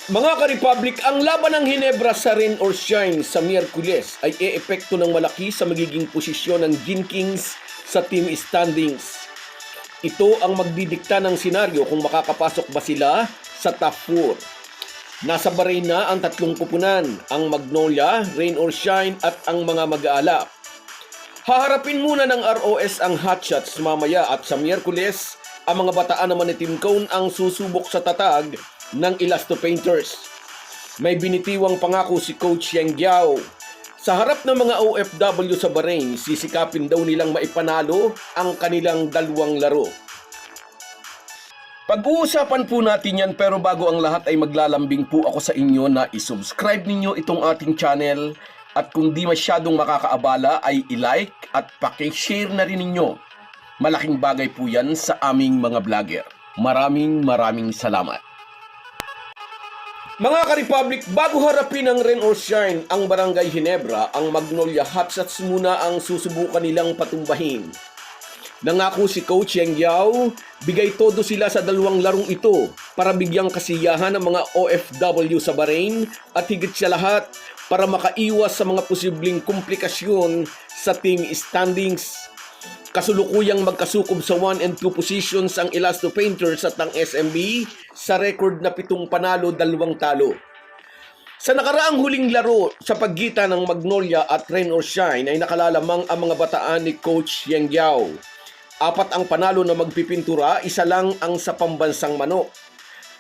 Mga ka-Republic, ang laban ng Hinebra sa rain or shine sa Miyerkules ay e-epekto ng malaki sa magiging posisyon ng Gin Kings sa team standings. Ito ang magdidikta ng senaryo kung makakapasok ba sila sa top 4. Nasa Bahrain na ang tatlong kupunan, ang Magnolia, Rain or Shine at ang mga mag-aalap. Haharapin muna ng ROS ang Hotshots mamaya at sa Miyerkules, ang mga bataan naman ni Team Cone ang susubok sa tatag ng Elasto Painters. May binitiwang pangako si Coach Yang Giao. Sa harap ng mga OFW sa Bahrain, sisikapin daw nilang maipanalo ang kanilang dalawang laro. Pag-uusapan po natin yan, pero bago ang lahat ay maglalambing po ako sa inyo na isubscribe ninyo itong ating channel at kung di masyadong makakaabala ay i-like at paki-share na rin ninyo. Malaking bagay po yan sa aming mga vlogger. Maraming salamat. Mga ka-Republic, bago harapin ang Rain or Shine ang Barangay Hinebra, ang Magnolia Hotshots muna ang susubukan nilang patumbahin. Nangako si Coach Yang Giao, bigay todo sila sa dalawang larong ito para bigyang kasiyahan ng mga OFW sa Bahrain at higit sa lahat para makaiwas sa mga posibleng komplikasyon sa team standings. Kasulukuyang magkasukob sa 1 and 2 positions ang Elasto Painters at ang SMB sa record na 7 panalo, 2 talo. Sa nakaraang huling laro sa pagitan ng Magnolia at Rain or Shine ay nakalalamang ang mga bataan ni Coach Yang Giao. 4 ang panalo na magpipintura, 1 lang ang sa pambansang manok.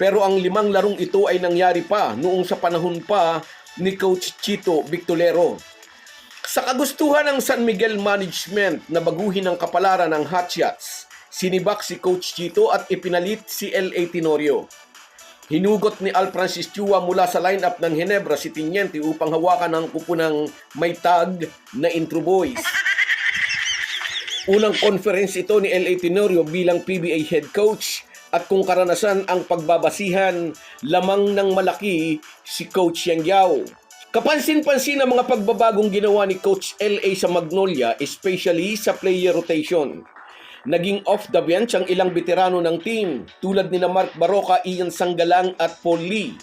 Pero ang 5 larong ito ay nangyari pa noong sa panahon pa ni Coach Chito Victolero. Sa kagustuhan ng San Miguel Management na baguhin ang kapalaran ng Hotshots, sinibak si Coach Chito at ipinalit si L.A. Tenorio. Hinugot ni Al Francis Chua mula sa lineup ng Hinebra si Tiniente upang hawakan ang kupunang may tag na Intro Boys. Unang conference ito ni L.A. Tenorio bilang PBA head coach at kung karanasan ang pagbabasihan, lamang ng malaki si Coach Yang Giao. Kapansin-pansin ang mga pagbabagong ginawa ni Coach L.A. sa Magnolia, especially sa player rotation. Naging off the bench ang ilang veterano ng team tulad ni Mark Baroka, Ian Sanggalang at Paul Lee.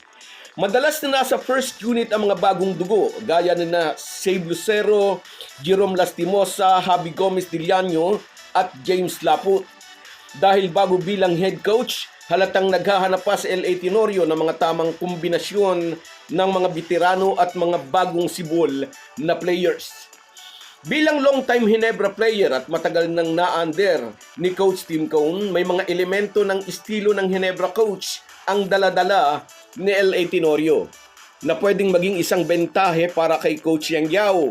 Madalas na nasa first unit ang mga bagong dugo gaya na Save Lucero, Jerome Lastimosa, Javi Gomez Diliano at James Laput. Dahil bago bilang head coach, halatang naghahanap pa sa L.A. Tenorio ng mga tamang kombinasyon ng mga veterano at mga bagong sibol na players. Bilang long-time Hinebra player at matagal nang na-under ni Coach Tim Cone, may mga elemento ng estilo ng Hinebra coach ang daladala ni L.A. Tenorio na pwedeng maging isang bentahe para kay Coach Yang Giao.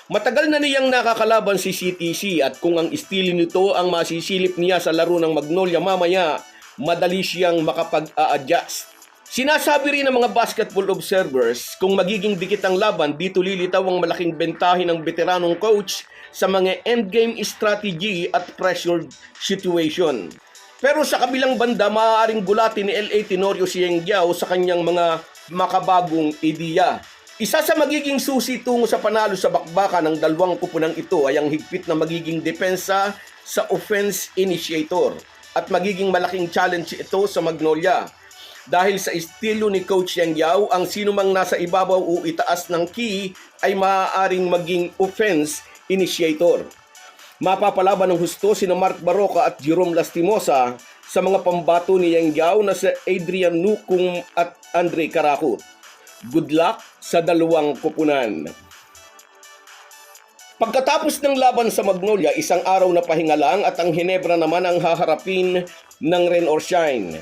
Matagal na niyang nakakalaban si CTC at kung ang estilo nito ang masisilip niya sa laro ng Magnolia mamaya, madali siyang makapag-a-adjust. Sinasabi rin ng mga basketball observers kung magiging dikit ang laban, dito lilitaw ang malaking bentahe ng veteranong coach sa mga endgame strategy at pressured situation. Pero sa kabilang banda, maaaring gulatin ni L.A. Tenorio si Yang Giao sa kanyang mga makabagong ideya. Isa sa magiging susi tungo sa panalo sa bakbakan ng dalawang kupunang ito ay ang higpit na magiging depensa sa offense initiator at magiging malaking challenge ito sa Magnolia. Dahil sa estilo ni Coach Yang Giao, ang sinumang nasa ibabaw o itaas ng key ay maaaring maging offense initiator. Mapapalaban ng husto sina Mark Baroka at Jerome Lastimosa sa mga pambato ni Yang Giao na si Adrian Nukung at Andre Karakut. Good luck sa dalawang kupunan. Pagkatapos ng laban sa Magnolia, 1 araw na pahinga lang at ang Hinebra naman ang haharapin ng Rain or Shine.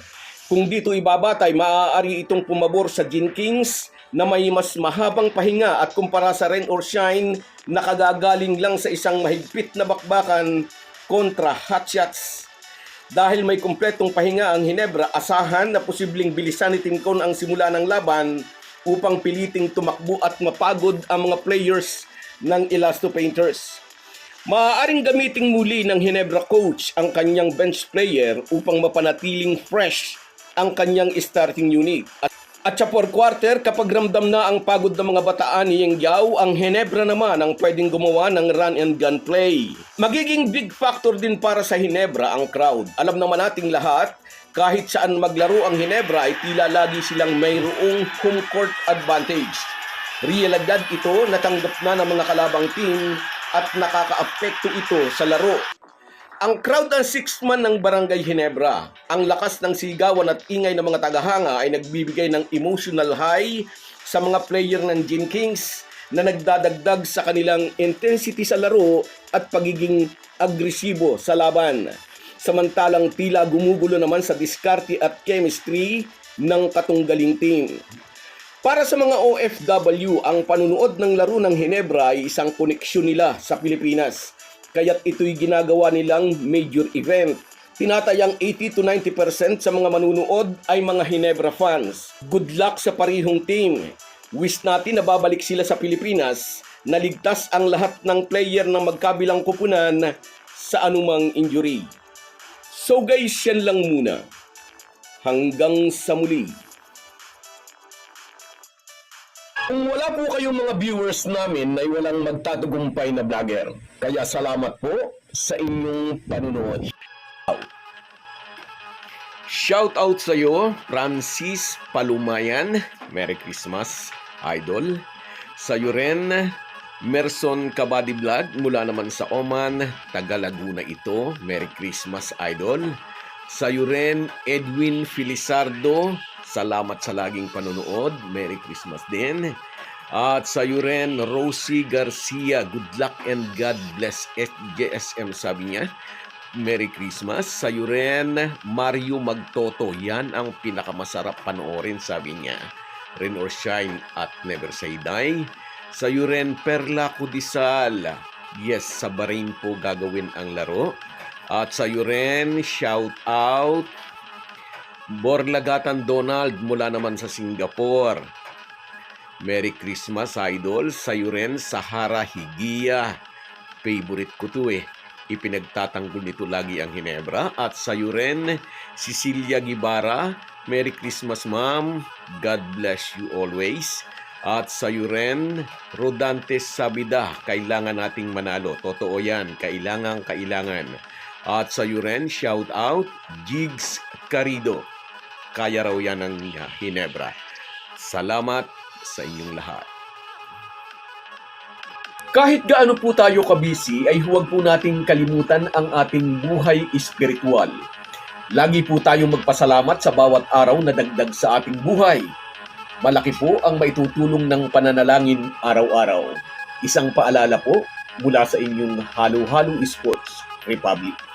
Kung dito ibabatay, maaari itong pumabor sa Gin Kings na may mas mahabang pahinga at kumpara sa Rain or Shine na kagagaling lang sa isang mahigpit na bakbakan kontra Hotshots. Dahil may kumpletong pahinga ang Hinebra, asahan na posibleng bilisan ni Team Cone ang simula ng laban upang piliting tumakbo at mapagod ang mga players ng Elasto Painters. Maaaring gamiting muli ng Hinebra coach ang kanyang bench player upang mapanatiling fresh ang kanyang starting unit. At sa 4th quarter, kapag ramdam na ang pagod ng mga bataan ni Yang Giao, ang Hinebra naman ang pwedeng gumawa ng run and gun play. Magiging big factor din para sa Hinebra ang crowd. Alam naman nating lahat Kahit saan maglaro ang Ginebra ay tila lagi silang mayroong home court advantage. Realidad ito natanggap na ng mga kalabang team at nakakaapekto ito sa laro. Ang crowd ang sixth man ng Barangay Ginebra. Ang lakas ng sigawan at ingay ng mga tagahanga ay nagbibigay ng emotional high sa mga player ng Gin Kings na nagdadagdag sa kanilang intensity sa laro at pagiging agresibo sa laban. Samantalang tila gumugulo naman sa diskarte at chemistry ng katunggaling team. Para sa mga OFW, ang panunood ng laro ng Ginebra ay isang koneksyon nila sa Pilipinas. Kaya't ito'y ginagawa nilang major event. Tinatayang 80 to 90% sa mga manunood ay mga Ginebra fans. Good luck sa parihong team. Wish natin na babalik sila sa Pilipinas na ligtas ang lahat ng player na magkabilang kupunan sa anumang injury. So guys, yan lang muna. Hanggang sa muli. Kung wala po kayong mga viewers namin ay walang magtatagumpay na vlogger. Kaya salamat po sa inyong panunood. Shout out sa iyo, Francis Palumayan. Merry Christmas, Idol. Sa iyo rin, Merson Kabady Vlog mula naman sa Oman, taga Laguna ito. Merry Christmas, Idol. Sa iyo rin, Edwin Filisardo. Salamat sa laging panonood. Merry Christmas din. At sa iyo rin, Rosie Garcia. Good luck and God bless SJSM, sabi niya. Merry Christmas. Sa iyo rin, Mario Magtoto. Yan ang pinakamasarap panoorin, sabi niya. Rain or shine at never say die. Sa iyo rin, Perla Kudisal. Yes, sa Bahrain po gagawin ang laro. At sa iyo rin, shout out Borlagatan Donald mula naman sa Singapore. Merry Christmas, Idol. Sa iyo rin, Sahara Higia. Favorite ko to eh. Ipinagtatanggol nito lagi ang Ginebra. At sa iyo rin, Cecilia Gibara. Merry Christmas, Ma'am. God bless you always. At sa iyo rin, Rodantes Sabida. Kailangan nating manalo. Totoo yan. Kailangan. At sa iyo rin, shout out, Jigs Carido. Kaya raw yan ng Ginebra. Salamat sa inyong lahat. Kahit gaano po tayo kabisi, ay huwag po nating kalimutan ang ating buhay espiritual. Lagi po tayong magpasalamat sa bawat araw na dagdag sa ating buhay. Malaki po ang maitutulong ng pananalangin araw-araw. Isang paalala po mula sa inyong Halo-Halo Sports Republic.